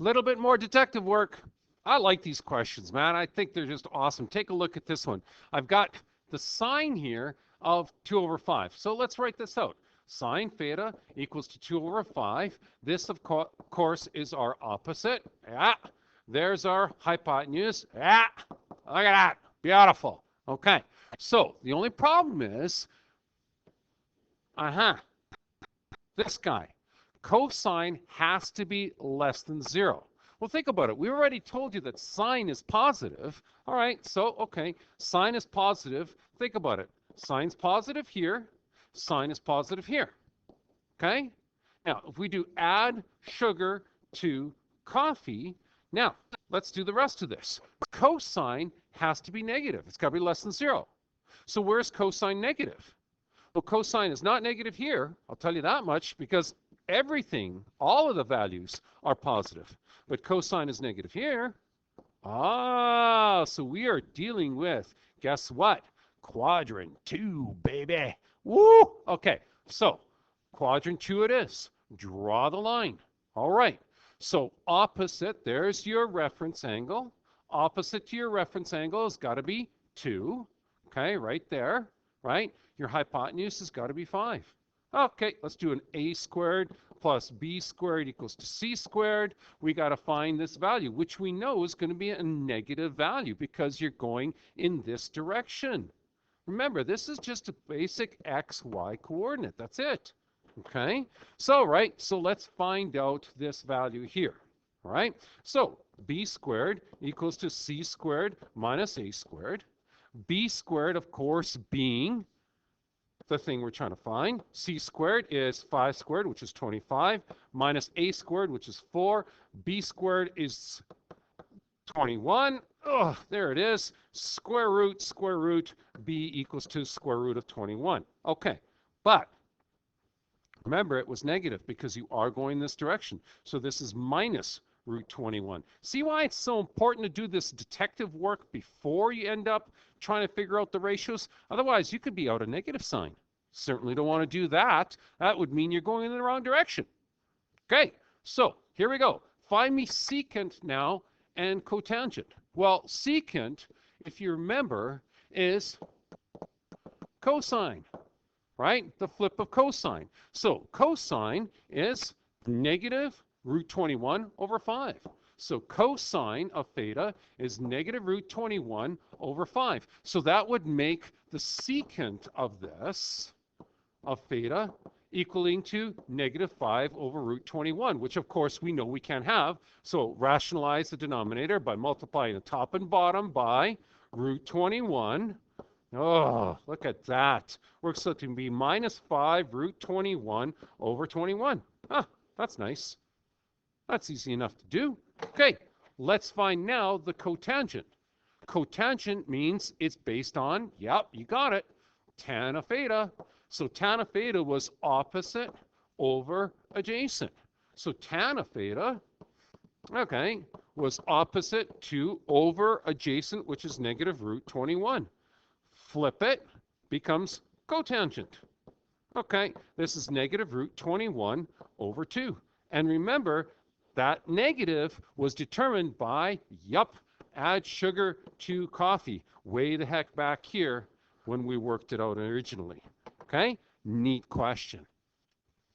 A little bit more detective work. I like these questions, man. I think they're just awesome. Take a look at this one. I've got the sign here of 2 over 5. So let's write this out. Sine theta equals to 2 over 5. This, of course, is our opposite. Yeah. There's our hypotenuse. Yeah. Look at that. Beautiful. Okay. So the only problem is, this guy. Cosine has to be less than 0. Well, think about it. We already told you that sine is positive. All right, so, okay, sine is positive. Think about it. Sine's positive here. Sine is positive here. Okay? Now, if we do add sugar to coffee, now, let's do the rest of this. Cosine has to be negative. It's got to be less than 0. So where's cosine negative? Well, cosine is not negative here. I'll tell you that much because everything, all of the values are positive. But cosine is negative here. So we are dealing with, guess what? Quadrant 2, baby. Woo! Okay, so quadrant 2 it is. Draw the line. All right. So opposite, there's your reference angle. Opposite to your reference angle has got to be 2. Okay, right there, right? Your hypotenuse has got to be 5. Okay, let's do an a squared plus b squared equals to c squared. We got to find this value, which we know is going to be a negative value because you're going in this direction. Remember, this is just a basic x, y coordinate. That's it. Okay, so let's find out this value here. All right, so b squared equals to c squared minus a squared. B squared, of course, being the thing we're trying to find. C squared is 5 squared, which is 25, minus a squared, which is 4. B squared is 21. Oh, there it is. Square root, b equals to square root of 21. Okay, but remember, it was negative because you are going this direction. So this is minus root 21. See why it's so important to do this detective work before you end up trying to figure out the ratios? Otherwise, you could be out a negative sign. Certainly don't want to do that. That would mean you're going in the wrong direction. Okay, so here we go. Find me secant now and cotangent. Well, secant, if you remember, is cosine, right? The flip of cosine. So cosine is negative root 21 over 5. So cosine of theta is negative root 21 over 5. So that would make the secant of this, of theta, equaling to negative 5 over root 21, which of course we know we can't have. So rationalize the denominator by multiplying the top and bottom by root 21. Oh, look at that. Works out to be minus 5 root 21 over 21. That's nice. That's easy enough to do. Okay, let's find now the cotangent. Cotangent means it's based on, yep, you got it, tan of theta. So tan of theta was opposite over adjacent. So tan of theta, okay, was opposite to over adjacent, which is negative root 21. Flip it, becomes cotangent. Okay, this is negative root 21 over 2. And remember, that negative was determined by, add sugar to coffee, way the heck back here when we worked it out originally. Okay, neat question.